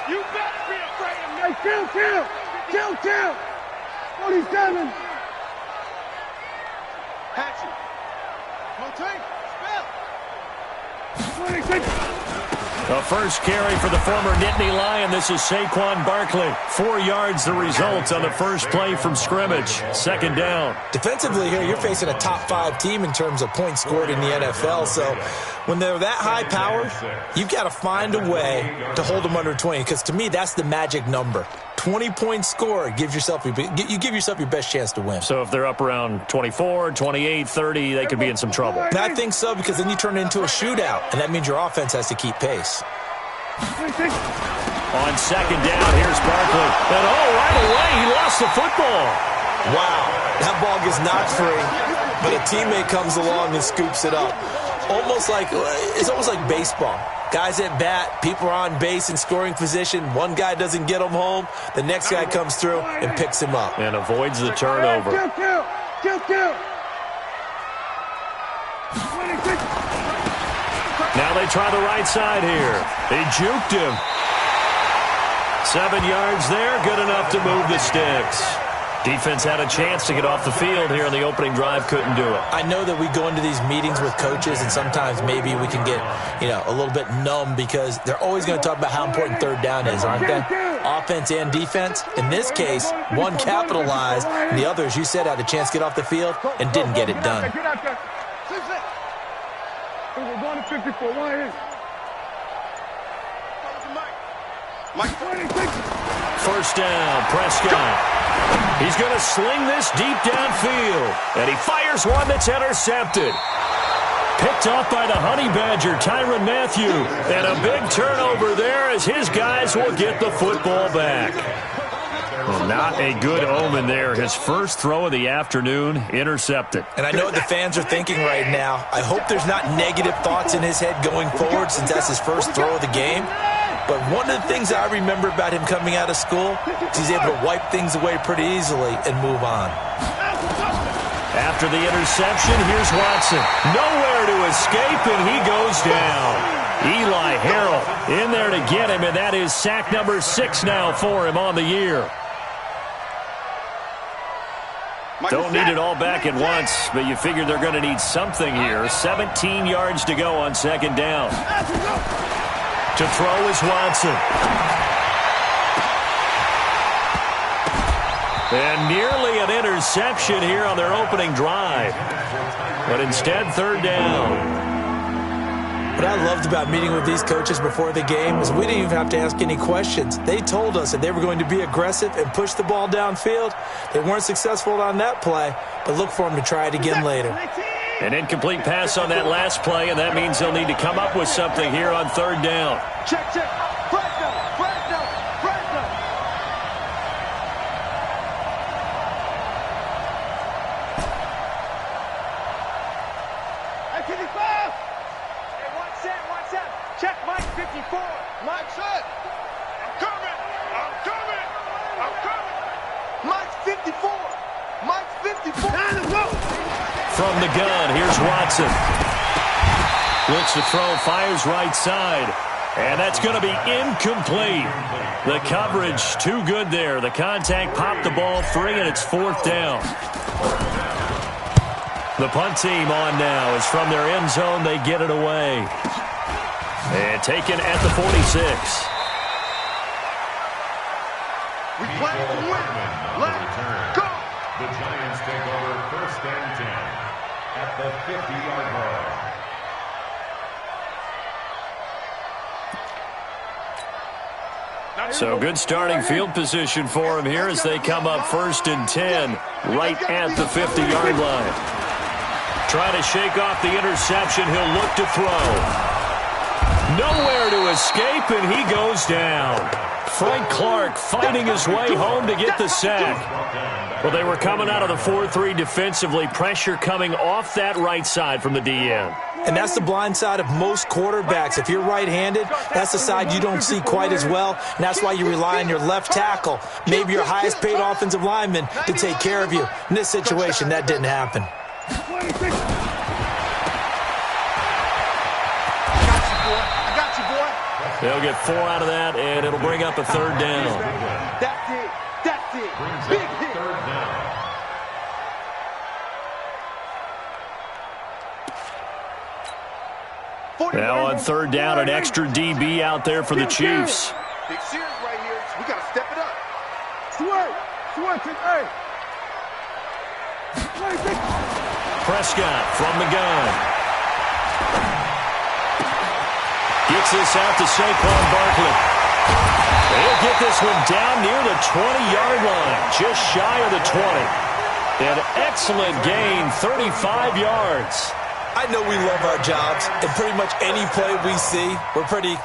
You better be afraid of me. Hey, chill. 47. Hatchet. Rotate. Spell. 26. The first carry for the former Nittany Lion. This is Saquon Barkley. 4 yards the result on the first play from scrimmage. Second down. Defensively here, you're facing a top 5 team in terms of points scored in the NFL. So when they're that high powered, you've got to find a way to hold them under 20. Because to me, that's the magic number. 20 points scored gives yourself your best chance to win. So if they're up around 24, 28, 30, they could be in some trouble. And I think so, because then you turn it into a shootout, and that means your offense has to keep pace. On second down, here's Barkley. And right away, he lost the football. Wow, that ball gets knocked free, but a teammate comes along and scoops it up. It's almost like baseball. Guys at bat, people are on base in scoring position. One guy doesn't get him home. The next guy comes through and picks him up. And avoids the turnover. Kill. Now they try the right side here. They juked him. 7 yards there, good enough to move the sticks. Defense had a chance to get off the field here in the opening drive, couldn't do it. I know that we go into these meetings with coaches, and sometimes maybe we can get, a little bit numb because they're always going to talk about how important third down is, aren't they? Offense and defense. In this case, one capitalized, and the other, as you said, had a chance to get off the field and didn't get it done. We're going to 54. One here. First down, Prescott. He's going to sling this deep downfield. And he fires one that's intercepted. Picked off by the Honey Badger, Tyrann Mathieu. And a big turnover there as his guys will get the football back. Well, not a good omen there. His first throw of the afternoon, intercepted. And I know what the fans are thinking right now. I hope there's not negative thoughts in his head going forward since that's his first throw of the game. But one of the things I remember about him coming out of school is he's able to wipe things away pretty easily and move on. After the interception, here's Watson. Nowhere to escape, and he goes down. Eli Harrell in there to get him, and that is sack number 6 now for him on the year. Don't need it all back at once, but you figure they're going to need something here. 17 yards to go on second down. To throw is Watson. And nearly an interception here on their opening drive. But instead, third down. What I loved about meeting with these coaches before the game is we didn't even have to ask any questions. They told us that they were going to be aggressive and push the ball downfield. They weren't successful on that play, but look for them to try it again later. An incomplete pass on that last play, and that means they'll need to come up with something here on third down. Check. Fresno. Hey, one set. Check Mike 54. Mike set. I'm coming. Mike's 54. From the gun, here's Watson. Looks to throw, fires right side. And that's going to be incomplete. The coverage too good there. The contact popped the ball free, and it's fourth down. The punt team on now is from their end zone. They get it away. And taken at the 46. We play to win. Let's go. The Giants take over first and 10 at the 50-yard line. So good starting field position for him here as they come up first and 10 right at the 50-yard line. Trying to shake off the interception. He'll look to throw. Nowhere to escape, and he goes down. Frank Clark fighting his way home to get the sack. Well, they were coming out of the 4-3 defensively. Pressure coming off that right side from the DN. And that's the blind side of most quarterbacks. If you're right-handed, that's the side you don't see quite as well, and that's why you rely on your left tackle, maybe your highest-paid offensive lineman, to take care of you. In this situation, that didn't happen. I got you, boy. They'll get 4 out of that, and it'll bring up a third down. That's it. That's it. Big hit. Third down. Now on third down, an extra DB out there for the Chiefs. Big series right here. We got to step it up. Hey. Prescott from the gun. Gets this out to Saquon Barkley. They'll get this one down near the 20-yard line, just shy of the 20. An excellent gain, 35 yards. I know we love our jobs, and pretty much any play we see, we're pretty,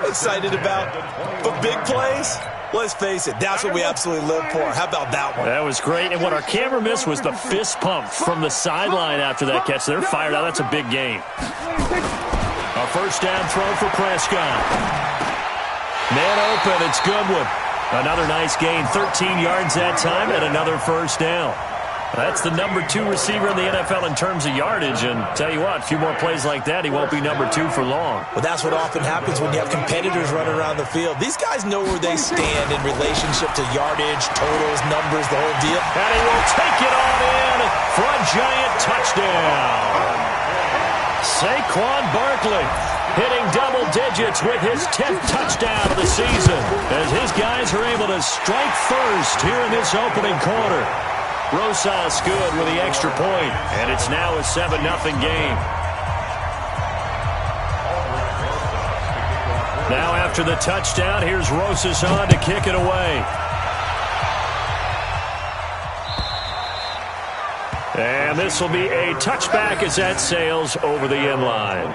excited about. But big plays, let's face it, that's what we absolutely live for. How about that one? That was great, and what our camera missed was the fist pump from the sideline after that catch. They're fired out. That's a big gain. A first down throw for Prescott. Man open, it's Goodwin. Another nice gain, 13 yards that time, and another first down. That's the number 2 receiver in the NFL in terms of yardage, and tell you what, a few more plays like that, he won't be number 2 for long. Well, that's what often happens when you have competitors running around the field. These guys know where they stand in relationship to yardage, totals, numbers, the whole deal. And he will take it on in for a giant touchdown. Saquon Barkley hitting double digits with his 10th touchdown of the season as his guys are able to strike first here in this opening quarter. Rosas good with the extra point, and it's now a 7-0 game. Now after the touchdown, here's Rosas on to kick it away. And this will be a touchback as that sails over the end line.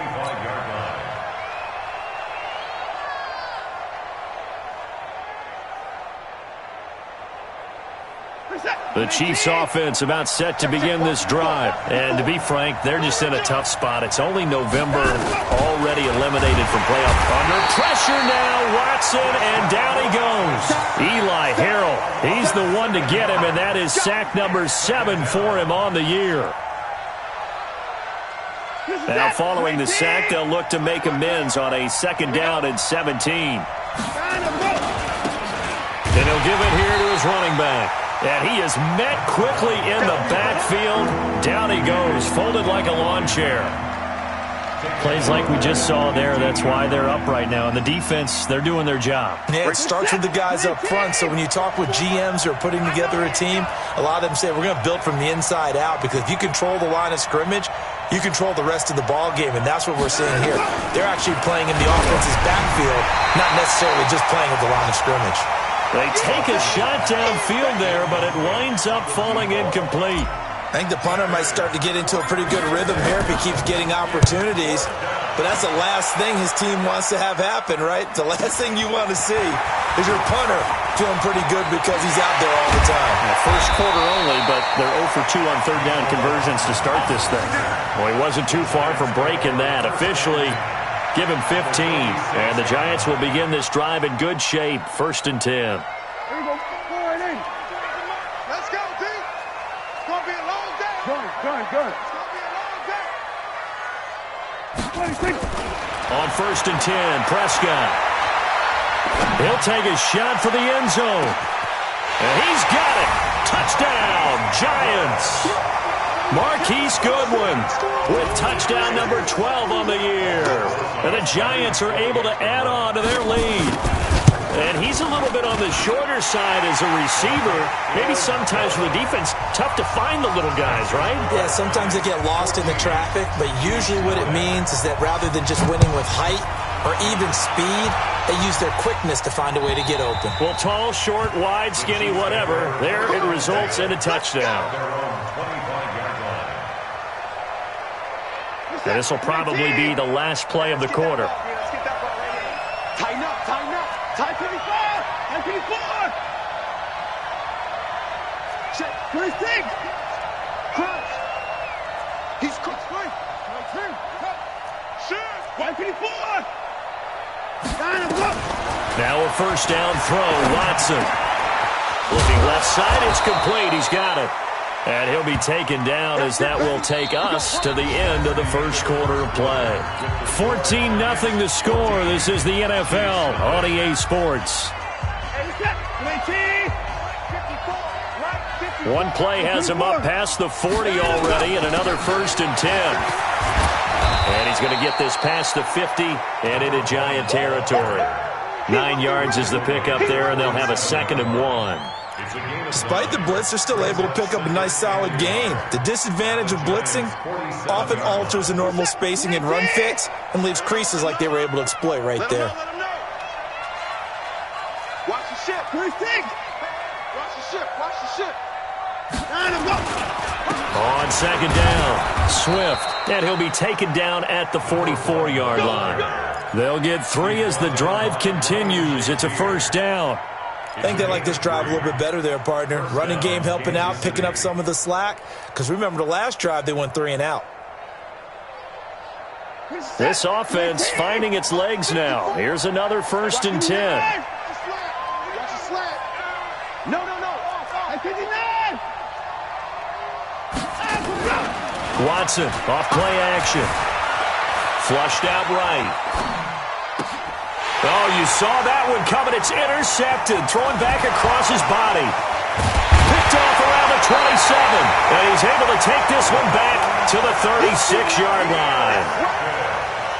The Chiefs offense about set to begin this drive. And to be frank, they're just in a tough spot. It's only November, already eliminated from playoff. Under pressure now, Watson, and down he goes. Eli Harrell, he's the one to get him, and that is sack number 7 for him on the year. Now following the sack, they'll look to make amends on a 2nd down and 17. And he'll give it here to his running back. And he is met quickly in the backfield. Down he goes, folded like a lawn chair. Plays like we just saw there. That's why they're up right now. And the defense, they're doing their job. Yeah, it starts with the guys up front. So when you talk with GMs who are putting together a team, a lot of them say we're going to build from the inside out, because if you control the line of scrimmage, you control the rest of the ball game, and that's what we're seeing here. They're actually playing in the offense's backfield, not necessarily just playing with the line of scrimmage. They take a shot downfield there, but it winds up falling incomplete. I think the punter might start to get into a pretty good rhythm here if he keeps getting opportunities. But that's the last thing his team wants to have happen, right? The last thing you want to see is your punter feeling pretty good because he's out there all the time. First quarter only, but they're 0 for 2 on third down conversions to start this thing. Well, he wasn't too far from breaking that. Officially, give him 15. And the Giants will begin this drive in good shape. 1st and 10. There you go. Let's go, D. It's going to be a long day. Gun. It's going to be a long day. 26. On 1st and 10, Prescott. He'll take a shot for the end zone. And he's got it. Touchdown, Giants. Marquise Goodwin with touchdown number 12 on the year. And the Giants are able to add on to their lead. And he's a little bit on the shorter side as a receiver. Maybe sometimes for the defense, tough to find the little guys, right? Yeah, sometimes they get lost in the traffic, but usually what it means is that rather than just winning with height or even speed, they use their quickness to find a way to get open. Well, tall, short, wide, skinny, whatever, there it results in a touchdown. And this will probably be the last play of the quarter. Let's get that ball right in. Tighten up, tighten up. Tight 24! Tight 24! Check. 26! Crunch! He's crushed. Right. Shoot! 154! Now a first down throw, Watson. Looking left side, it's complete. He's got it. And he'll be taken down as that will take us to the end of the first quarter of play. 14-0 the score. This is the NFL on EA Sports. One play has him up past the 40 already, and another 1st and 10. And he's going to get this past the 50 and into Giant territory. 9 yards is the pickup there, and they'll have a 2nd and 1. Despite the blitz, they're still able to pick up a nice solid gain. The disadvantage of blitzing often alters the normal spacing and run fits and leaves creases like they were able to exploit right there. Watch the ship. Watch the ship. Watch the ship. On 2nd down, Swift, and he'll be taken down at the 44-yard line. They'll get 3 as the drive continues. It's a 1st down. I think they like this drive a little bit better there, partner. Running game helping out, picking up some of the slack. Because remember, the last drive, they went 3 and out. This offense finding its legs now. Here's another 1st and 10. Watson, off play action. Flushed out right. Oh, you saw that one coming. It's intercepted. Thrown back across his body. Picked off around the 27. And he's able to take this one back to the 36-yard line.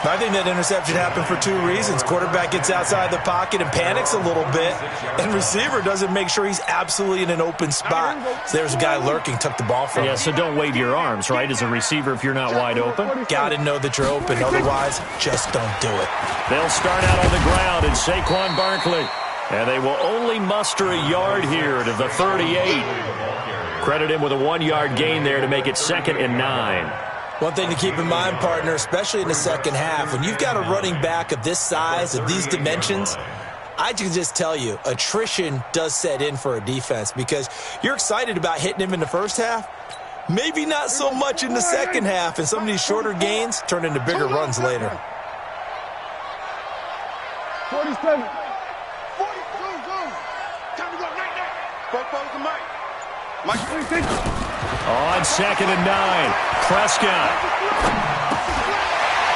I think that interception happened for 2 reasons. Quarterback gets outside the pocket and panics a little bit. And receiver doesn't make sure he's absolutely in an open spot. So there's a guy lurking, took the ball from him. Yeah, so don't wave your arms, right, as a receiver if you're not wide open. Got to know that you're open. Otherwise, just don't do it. They'll start out on the ground in Saquon Barkley. And they will only muster a yard here to the 38. Credit him with a 1-yard gain there to make it 2nd and 9. One thing to keep in mind, partner, especially in the second half, when you've got a running back of this size, of these dimensions, I can just tell you, attrition does set in for a defense because you're excited about hitting him in the first half. Maybe not so much in the second half, and some of these shorter gains turn into bigger runs later. 47. 40, go. Time to go right now. Both the mic. On 2nd and 9, Prescott.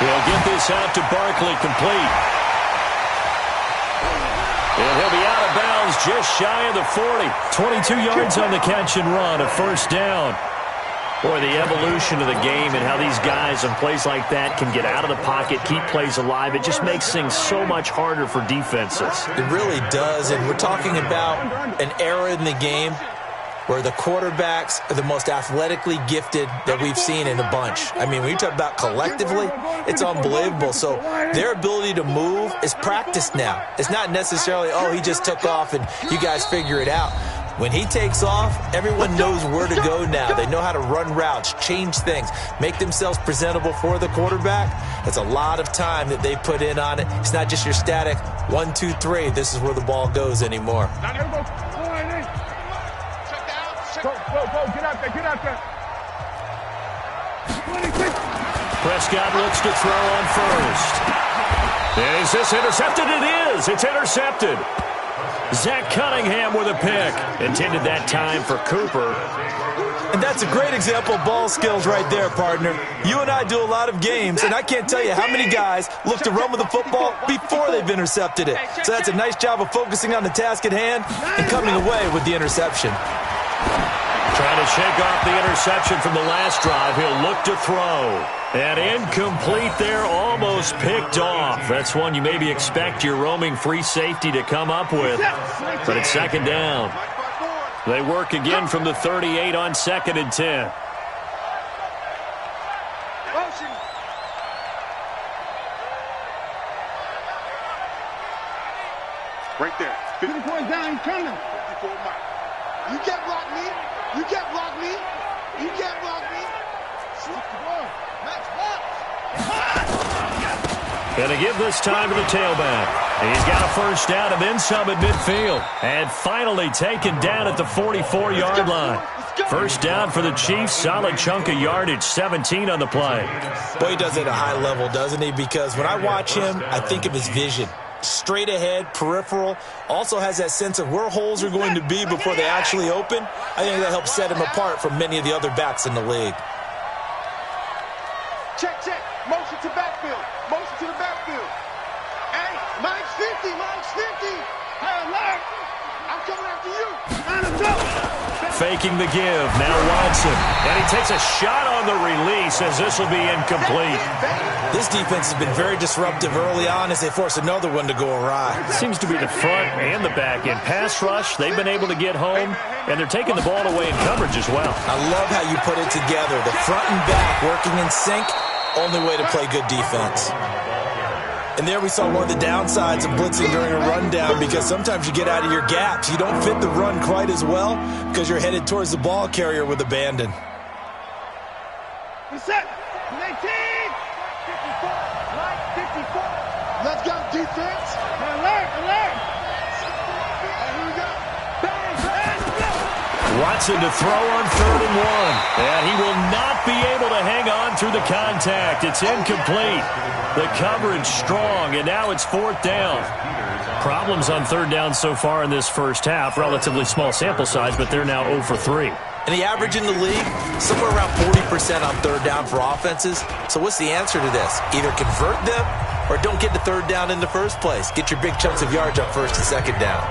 He'll get this out to Barkley, complete. And he'll be out of bounds just shy of the 40. 22 yards on the catch and run, a 1st down. Boy, the evolution of the game and how these guys on plays like that can get out of the pocket, keep plays alive, it just makes things so much harder for defenses. It really does, and we're talking about an era in the game where the quarterbacks are the most athletically gifted that we've seen in a bunch. I mean, when you talk about collectively, it's unbelievable. So their ability to move is practiced now. It's not necessarily, oh, he just took off and you guys figure it out. When he takes off, everyone knows where to go now. They know how to run routes, change things, make themselves presentable for the quarterback. It's a lot of time that they put in on it. It's not just your static 1, 2, 3. This is where the ball goes anymore. Go, get out there. Prescott looks to throw on 1st. Is this intercepted? It is. It's intercepted. Zach Cunningham with a pick. Intended that time for Cooper. And that's a great example of ball skills right there, partner. You and I do a lot of games, and I can't tell you how many guys look to run with the football before they've intercepted it. So that's a nice job of focusing on the task at hand and coming away with the interception. Trying to shake off the interception from the last drive. He'll look to throw. And incomplete there, almost picked off. That's one you maybe expect your roaming free safety to come up with. But it's 2nd down. They work again from the 38 on 2nd and 10. Right there. 50 points down, coming. You can't block me. You can't block me. You can't block me. Slip the ball. Max box. Going to give this time to the tailback. He's got a 1st down and then some at midfield. And finally taken down at the 44-yard line. 1st down for the Chiefs. Solid chunk of yardage. 17 on the play. Boy, he does it at a high level, doesn't he? Because when I watch him, I think of his vision. straight ahead, peripheral. Also has that sense of where holes are going to be before they actually open. I think that helps set him apart from many of the other backs in the league. Check, check. Motion to backfield. Motion to the backfield. Hey, mine's 50. Mine's 50. Hey, alert. I'm coming after you. Line him up. Faking the give. Now Watson. And he takes a shot on the release as this will be incomplete. This defense has been very disruptive early on as they force another one to go awry. Seems to be the front and the back end. Pass rush, they've been able to get home, and they're taking the ball away in coverage as well. I love how you put it together. The front and back working in sync, only way to play good defense. And there we saw one of the downsides of blitzing during a rundown because sometimes you get out of your gaps. You don't fit the run quite as well because you're headed towards the ball carrier with abandon. Reset. 19. 54. Right, 54. Let's go, defense. Alert, alert. Here we go. Bang, bang, bang. Watson to throw on 3rd and 1. And he will not be able to hang on through the contact. It's incomplete. The coverage strong, and now it's 4th down. Problems on 3rd down so far in this first half. Relatively small sample size, but they're now 0 for 3. And the average in the league, somewhere around 40% on 3rd down for offenses. So what's the answer to this? Either convert them or don't get to 3rd down in the first place. Get your big chunks of yards up 1st and 2nd down.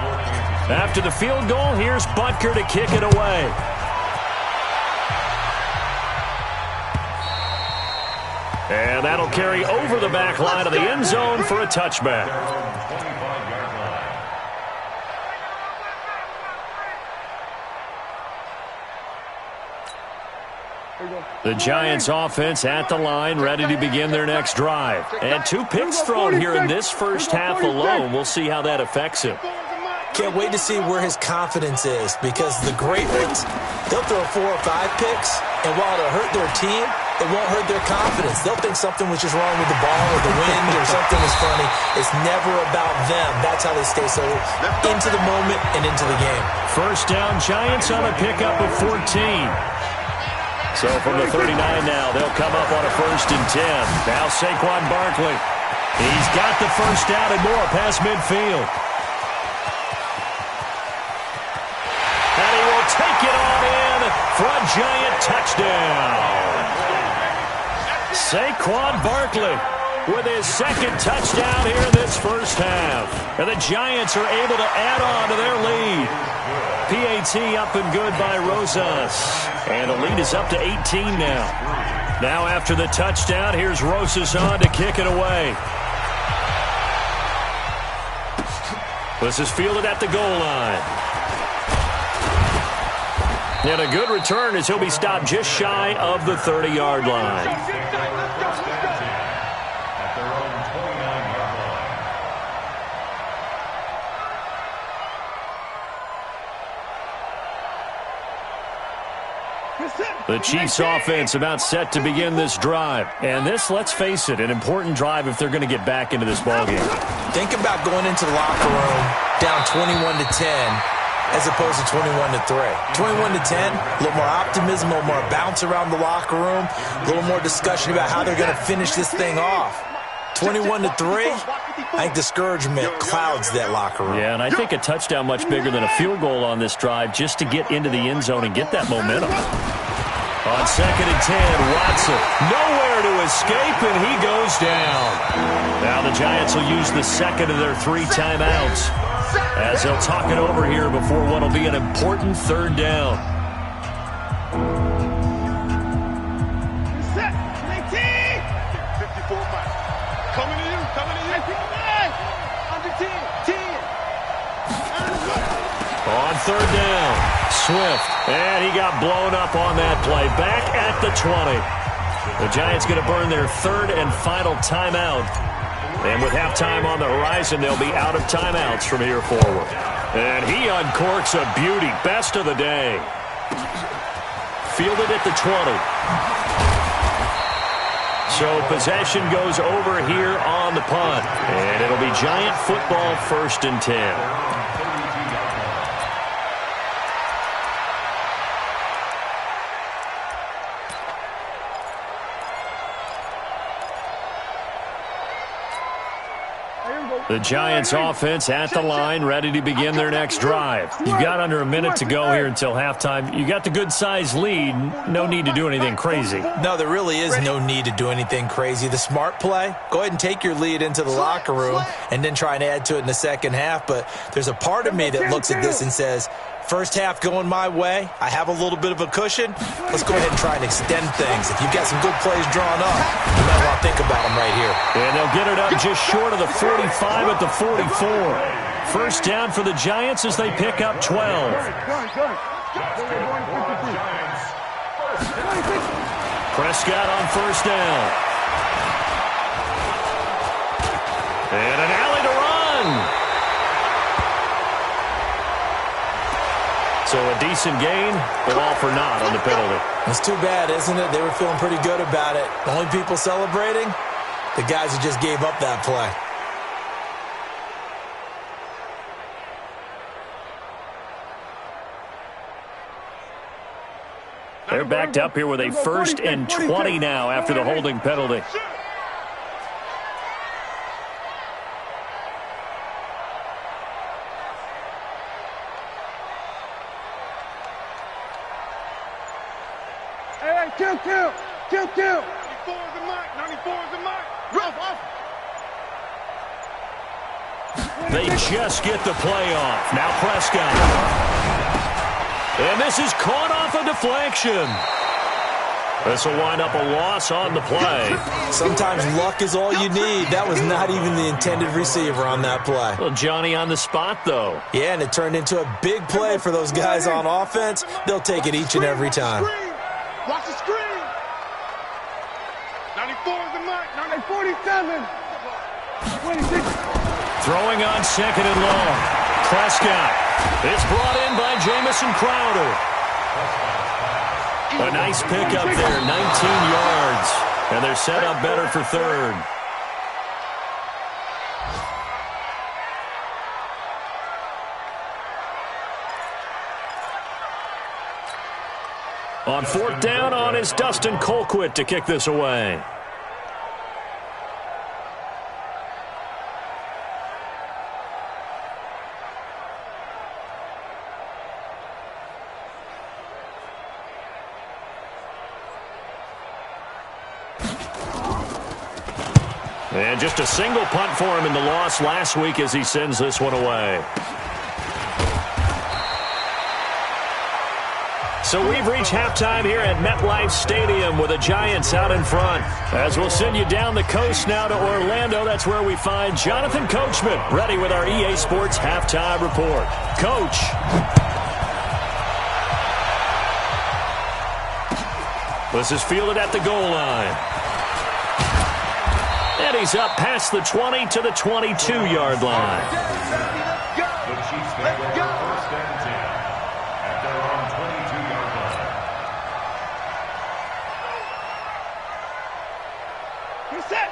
After the field goal, here's Butker to kick it away. And that'll carry over the back line of the end zone for a touchback. The Giants offense at the line, ready to begin their next drive. And 2 picks thrown here in this first half alone. We'll see how that affects him. Can't wait to see where his confidence is because the great ones, they'll throw 4 or 5 picks, and while it'll hurt their team, it won't hurt their confidence. They'll think something was just wrong with the ball or the wind or something was funny. It's never about them. That's how they stay so into the moment and into the game. First down, Giants on a pickup of 14. So from the 39 now, they'll come up on a 1st and 10. Now Saquon Barkley. He's got the first down and more past midfield. And he will take it on in for a Giant touchdown. Saquon Barkley with his 2nd touchdown here in this first half. And the Giants are able to add on to their lead. PAT up and good by Rosas. And the lead is up to 18 now. Now after the touchdown, here's Rosas on to kick it away. This is fielded at the goal line. And a good return as he'll be stopped just shy of the 30-yard line. At their own 29-yard line. The Chiefs offense about set to begin this drive. And this, let's face it, an important drive if they're going to get back into this ballgame. Think about going into the locker room down 21-10 as opposed to 21-3. 21-10, a little more optimism, a little more bounce around the locker room, a little more discussion about how they're going to finish this thing off. 21-3, I think discouragement clouds that locker room. Yeah, and I think a touchdown much bigger than a field goal on this drive just to get into the end zone and get that momentum. On 2nd and 10, Watson nowhere to escape, and he goes down. Now the Giants will use the 2nd of their 3 timeouts as they'll talk it over here before what will be an important 3rd down. Reset. 19. 54 miles. Coming to you. Coming to you. Under 10. 10. On 3rd down, Swift. And he got blown up on that play. Back at the 20. The Giants going to burn their 3rd and final timeout. And with halftime on the horizon, they'll be out of timeouts from here forward. And he uncorks a beauty. Best of the day. Fielded at the 20. So possession goes over here on the punt. And it'll be Giant football 1st and 10. The Giants offense at the line, ready to begin their next drive. You've got under a minute to go here until halftime. You got the good-sized lead. No need to do anything crazy. No, there really is no need to do anything crazy. The smart play, go ahead and take your lead into the locker room and then try and add to it in the second half. But there's a part of me that looks at this and says, first half going my way, I have a little bit of a cushion. Let's go ahead and try and extend things. If you've got some good plays drawn up, you might want to think about them right here. And they'll get it up just short of the 45 at the 44. First down for the Giants as they pick up 12. Prescott on first down. And an alley to run. So a decent gain, but all for naught on the penalty. It's too bad, isn't it? They were feeling pretty good about it. The only people celebrating, the guys who just gave up that play. They're backed up here with a 1st and 20 now after the holding penalty. Kill. 94 is the mark. 94 is the mark. Rough off. They just get the play off. Now Prescott. And this is caught off a deflection. This will wind up a loss on the play. Sometimes luck is all you need. That was not even the intended receiver on that play. Well, Johnny on the spot, though. Yeah, and it turned into a big play for those guys on offense. They'll take it each and every time. Watch the screen. 94 is the mark. 47. 26. Throwing on second and long. Prescott. It's brought in by Jamison Crowder. A nice pickup there, 19 yards. And they're set up better for third. On fourth down on is Dustin Colquitt to kick this away. And just a single punt for him in the loss last week as he sends this one away. So we've reached halftime here at MetLife Stadium with the Giants out in front. As we'll send you down the coast now to Orlando, that's where we find Jonathan Coachman, ready with our EA Sports Halftime Report. Coach. This is fielded at the goal line. And he's up past the 20 to the 22-yard line. The Chiefs take over first and 10 at their own 22-yard line.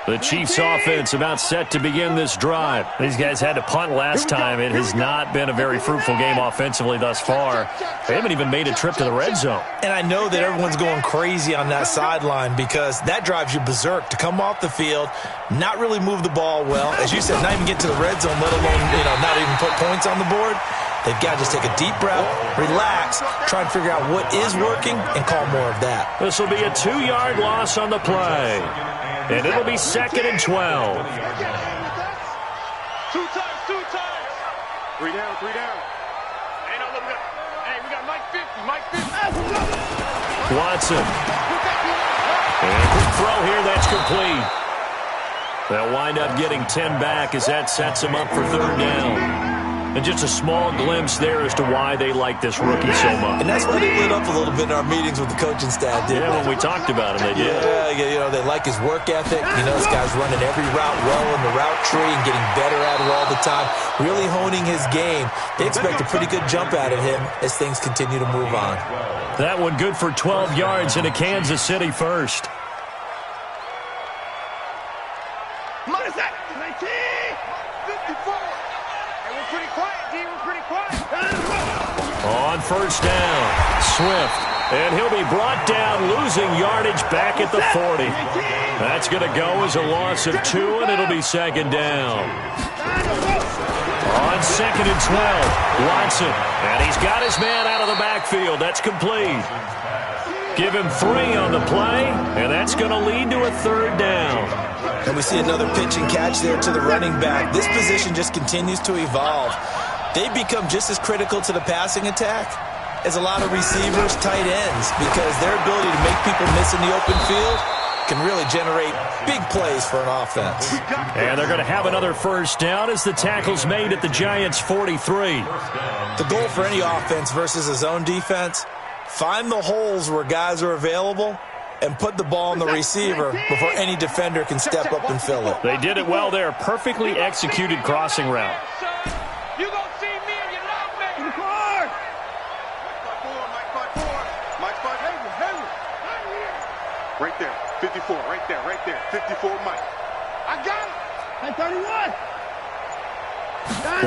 The Chiefs offense about set to begin this drive. These guys had to punt last time. It has not been a very fruitful game offensively thus far. They haven't even made a trip to the red zone. And I know that everyone's going crazy on that sideline because that drives you berserk to come off the field, not really move the ball well. As you said, not even get to the red zone, let alone, not even put points on the board. They've got to just take a deep breath, relax, try and figure out what is working, and call more of that. This will be a 2-yard loss on the play. And it'll be 2nd and 12. Two times. 3 down. Hey, no, look, we got Mike 50. Watson. And quick throw here, that's complete. They'll wind up getting 10 back as that sets them up for third down. And just a small glimpse there as to why they like this rookie so much. And that's why they lit up a little bit in our meetings with the coaching staff, didn't they? When we talked about him, they did. Yeah, they like his work ethic. This guy's running every route well in the route tree and getting better at it all the time, really honing his game. They expect a pretty good jump out of him as things continue to move on. That one good for 12 yards into Kansas City first. Minus that. 19. 54. We're pretty quiet, D. We're pretty quiet. On first down, Swift. And he'll be brought down, losing yardage back at the 40. That's going to go as a loss of 2, and it'll be 2nd down. On 2nd and 12, Watson. And he's got his man out of the backfield. That's complete. Give him 3 on the play, and that's going to lead to a 3rd down. And we see another pitch and catch there to the running back. This position just continues to evolve. They become just as critical to the passing attack as a lot of receivers, tight ends, because their ability to make people miss in the open field can really generate big plays for an offense. And they're going to have another 1st down as the tackle's made at the Giants' 43. The goal for any offense versus a zone defense, find the holes where guys are available and put the ball on the receiver before any defender can step up and fill it. They did it well there. Perfectly executed crossing route. You gonna see me and you love me. In the car. Mike 5-4. Right there. 54. Right there. 54, Mike. I got it. At 31.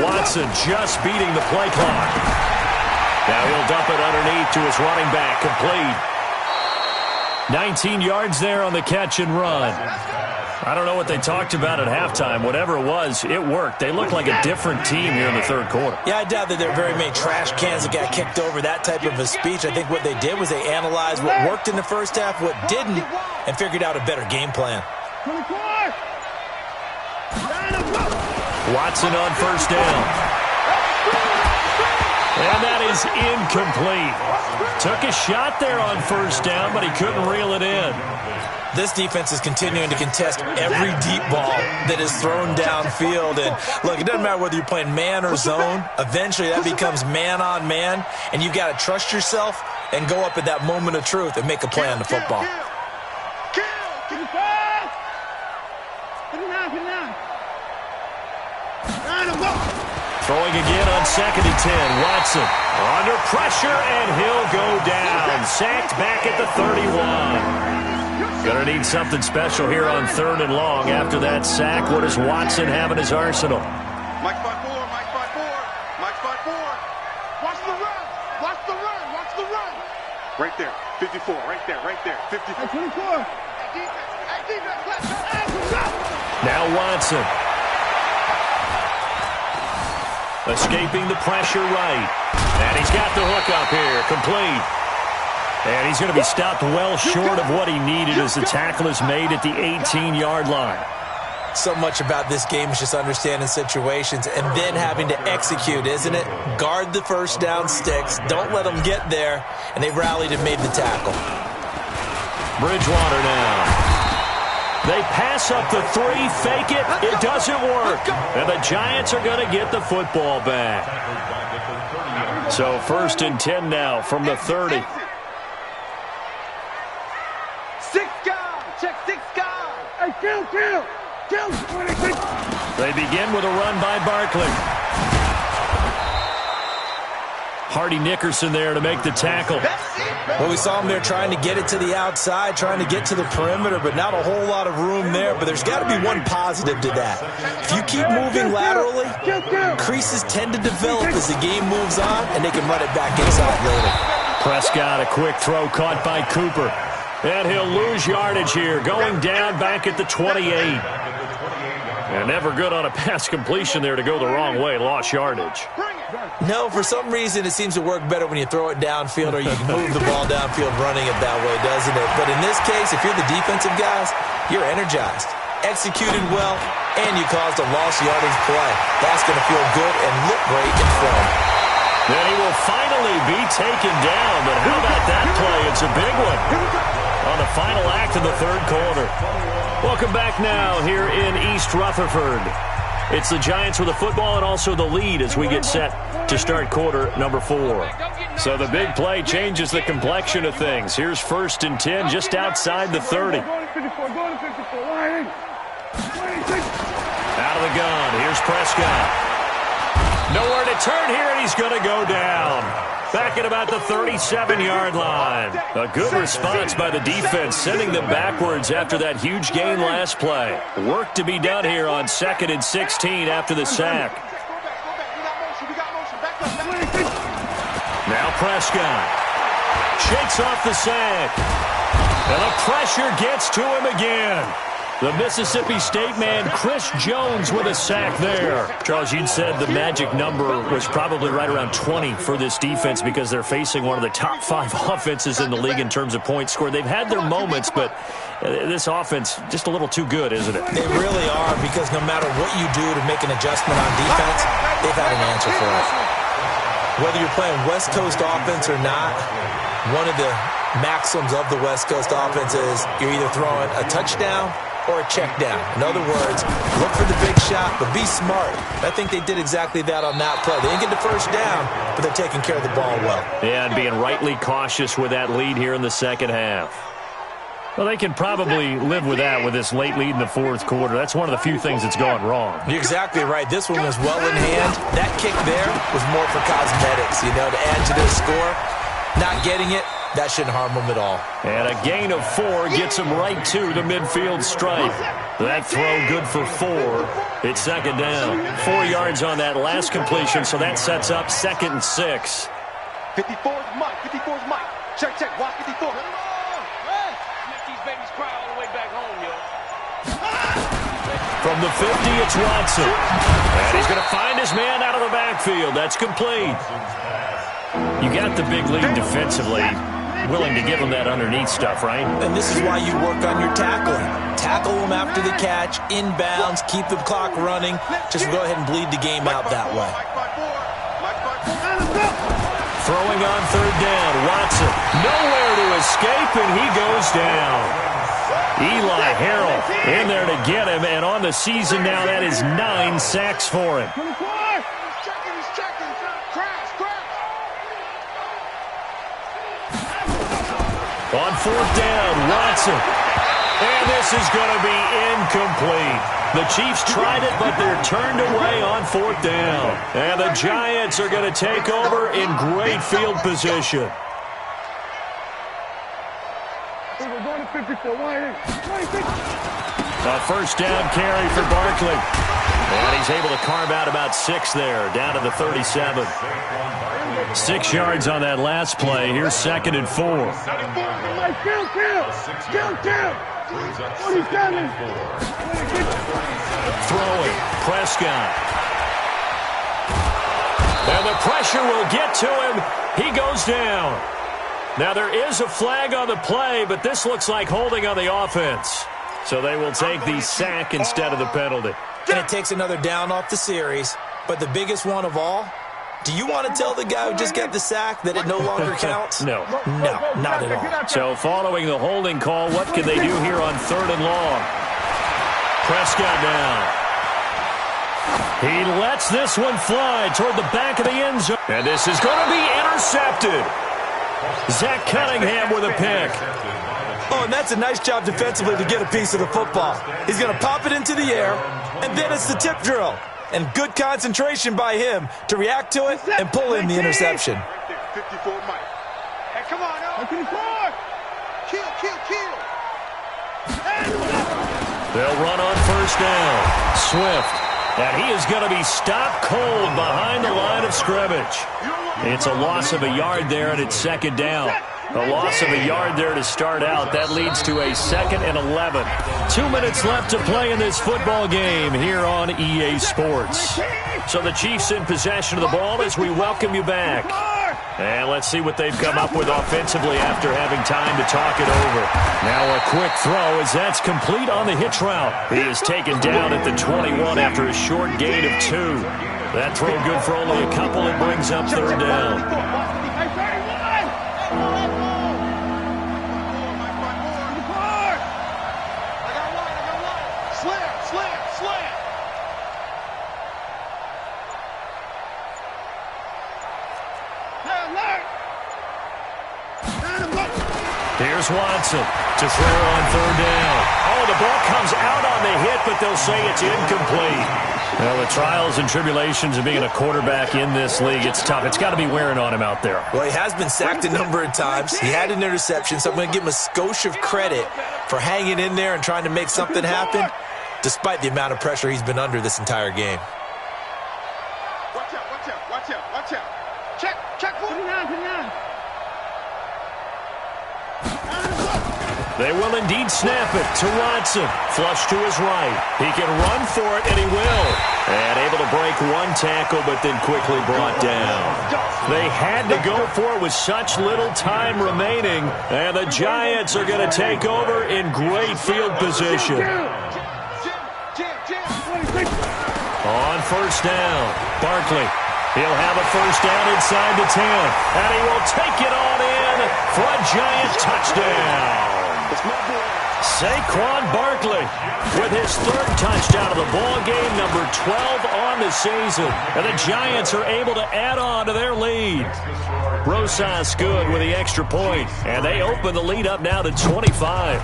Watson just beating the play clock. Now he'll dump it underneath to his running back. Complete. 19 yards there on the catch and run. I don't know what they talked about at halftime. Whatever it was, it worked. They look like a different team here in the 3rd quarter. Yeah, I doubt that there are very many trash cans that got kicked over, that type of a speech. I think what they did was they analyzed what worked in the 1st half, what didn't, and figured out a better game plan. Watson on 1st down. And that is incomplete. Took a shot there on 1st down, but he couldn't reel it in. This defense is continuing to contest every deep ball that is thrown downfield. And look, it doesn't matter whether you're playing man or zone. Eventually, that becomes man on man, and you've got to trust yourself and go up at that moment of truth and make a play on the football. Throwing again on 2nd and 10. Watson under pressure, and he'll go down. Sacked back at the 31. Gonna need something special here on 3rd and long. After that sack, what does Watson have in his arsenal? Mike 5-4. Watch the run. Right there. 54. Right there. 54. 24. Now Watson. Escaping the pressure right. And he's got the hook up here. Complete. And he's going to be stopped well short of what he needed as the tackle is made at the 18-yard line. So much about this game is just understanding situations and then having to execute, isn't it? Guard the 1st down sticks. Don't let them get there. And they rallied and made the tackle. Bridgewater now. They pass up the 3, fake it. It doesn't work. And the Giants are going to get the football back. So 1st and 10 now from the 30. 6 guys. Check 6 guys. Hey, kill. 26. They begin with a run by Barkley. Hardy Nickerson there to make the tackle. Well, we saw him there trying to get it to the outside, trying to get to the perimeter, but not a whole lot of room there. But there's got to be one positive to that. If you keep moving laterally, creases tend to develop as the game moves on, and they can run it back inside later. Prescott, a quick throw caught by Cooper. And he'll lose yardage here, going down back at the 28. And never good on a pass completion there to go the wrong way. Lost yardage. No, for some reason it seems to work better when you throw it downfield or you can move the ball downfield running it that way, doesn't it? But in this case, if you're the defensive guys, you're energized, executed well, and you caused a lost yardage play. That's going to feel good and look great in film. Then he will finally be taken down, but how about that play? It's a big one on the final act of the 3rd quarter. Welcome back now here in East Rutherford. It's the Giants with the football and also the lead as we get set to start quarter number 4. So the big play changes the complexion of things. Here's 1st and 10 just outside the 30. Out of the gun. Here's Prescott. Nowhere to turn here, and he's going to go down. Back at about the 37-yard line. A good response by the defense, sending them backwards after that huge gain last play. Work to be done here on 2nd and 16 after the sack. Now Prescott shakes off the sack. And the pressure gets to him again. The Mississippi State man, Chris Jones, with a sack there. Charles, you'd said the magic number was probably right around 20 for this defense because they're facing one of the top 5 offenses in the league in terms of points scored. They've had their moments, but this offense just a little too good, isn't it? They really are, because no matter what you do to make an adjustment on defense, they've had an answer for it. Whether you're playing West Coast offense or not, one of the maxims of the West Coast offense is you're either throwing a touchdown or a check down. In other words, look for the big shot, but be smart. I think they did exactly that on that play. They didn't get the first down, but they're taking care of the ball well. Yeah, and being rightly cautious with that lead here in the second half. Well, they can probably live with that with this late lead in the fourth quarter. That's one of the few things that's gone wrong. You're exactly right. This one was well in hand. That kick there was more for cosmetics, to add to their score. Not getting it, that shouldn't harm them at all. And a gain of 4 gets them right to the midfield stripe. That throw good for 4. It's second down. 4 yards on that last completion, so that sets up 2nd and 6. 54's Mike. 54's Mike. Check. Watch 54. Make these babies cry all the way back home, yo. From the 50, it's Watson. And he's going to find his man out of the backfield. That's complete. You got the big lead defensively. Willing to give them that underneath stuff, right? And this is why you work on your tackling. Tackle them after the catch, inbounds, keep the clock running. Just go ahead and bleed the game out that way. Throwing on third down, Watson. Nowhere to escape, and he goes down. Eli Harrell in there to get him, and on the season now, that is 9 sacks for him. On fourth down, Watson. And this is going to be incomplete. The Chiefs tried it, but they're turned away on fourth down. And the Giants are going to take over in great field position. A first down carry for Barkley. And he's able to carve out about 6 there, down to the 37. 6 yards on that last play. Here's 2nd and 4. Throwing, Prescott. And the pressure will get to him. He goes down. Now there is a flag on the play, but this looks like holding on the offense. So they will take the sack instead of the penalty. And it takes another down off the series. But the biggest one of all, do you want to tell the guy who just got the sack that it no longer counts? No. No, not at all. So following the holding call, what can they do here on 3rd and long? Prescott down. He lets this one fly toward the back of the end zone. And this is going to be intercepted. Zach Cunningham with a pick. Oh, and that's a nice job defensively to get a piece of the football. He's going to pop it into the air, and then it's the tip drill. And good concentration by him to react to it and pull in the interception. 54 Mike. Hey, come on, now. 54. Kill. They'll run on first down. Swift. And he is going to be stopped cold behind the line of scrimmage. It's a loss of a yard there, and it's 2nd down. A loss of a yard there to start out. That leads to a 2nd and 11. 2 minutes left to play in this football game here on EA Sports. So the Chiefs in possession of the ball as we welcome you back. And let's see what they've come up with offensively after having time to talk it over. Now a quick throw as that's complete on the hitch route. He is taken down at the 21 after a short gain of 2. That throw good for only a couple. It brings up 3rd down. Here's Watson to throw on 3rd down. Oh, the ball comes out on the hit, but they'll say it's incomplete. Well, the trials and tribulations of being a quarterback in this league, it's tough. It's got to be wearing on him out there. Well, he has been sacked a number of times. He had an interception, so I'm going to give him a skosh of credit for hanging in there and trying to make something happen, despite the amount of pressure he's been under this entire game. Watch out. Check. 29. They will indeed snap it to Watson. Flush to his right. He can run for it, and he will. And able to break one tackle, but then quickly brought down. They had to go for it with such little time remaining, and the Giants are going to take over in great field position. On first down, Barkley. He'll have a first down inside the 10, and he will take it on in for a Giant touchdown. Saquon Barkley with his third touchdown of the ball game, number 12 on the season. And the Giants are able to add on to their lead. Rosas good with the extra point, and they open the lead up now to 25.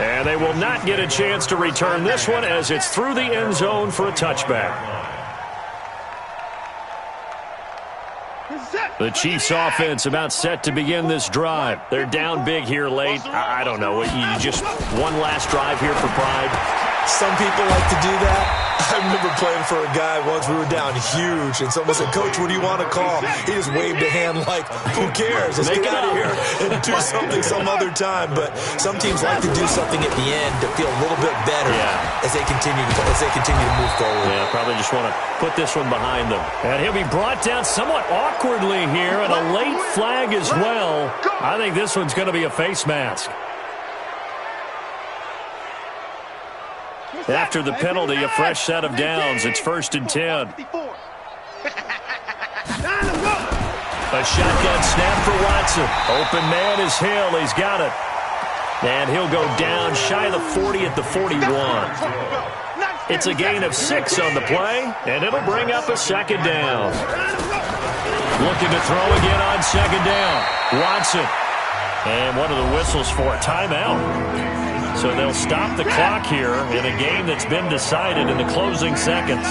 And they will not get a chance to return this one as it's through the end zone for a touchback. The Chiefs offense about set to begin this drive. They're down big here late. I don't know. You just one last drive here for pride. Some people like to do that. I remember playing for a guy once. We were down huge, and someone said, "Coach, what do you want to call?" He just waved a hand like, "Who cares? Let's get out of here and do something some other time." But some teams like to do something at the end to feel a little bit better as they continue to move forward. Yeah, probably just want to put this one behind them. And he'll be brought down somewhat awkwardly here, and a late flag as well. I think this one's going to be a face mask. After the penalty, a fresh set of downs. It's 1st and 10. A shotgun snap for Watson. Open man is Hill. He's got it. And he'll go down shy of the 40 at the 41. It's a gain of 6 on the play, and it'll bring up a second down. Looking to throw again on second down. Watson. And one of the whistles for a timeout. So they'll stop the clock here in a game that's been decided in the closing seconds.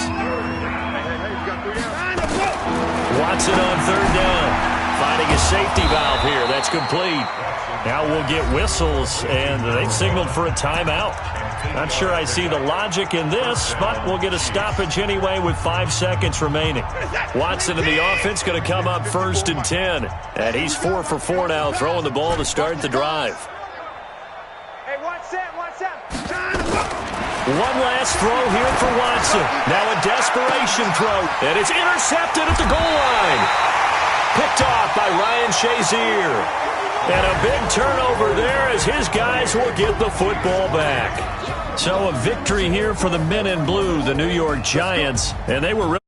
Watson on third down. Finding a safety valve here. That's complete. Now we'll get whistles, and they've signaled for a timeout. Not sure I see the logic in this, but we'll get a stoppage anyway with 5 seconds remaining. Watson in the offense going to come up 1st and 10. And he's 4 for 4 now, throwing the ball to start the drive. One last throw here for Watson. Now a desperation throw, and it's intercepted at the goal line. Picked off by Ryan Shazier. And a big turnover there as his guys will get the football back. So a victory here for the men in blue, the New York Giants, and they were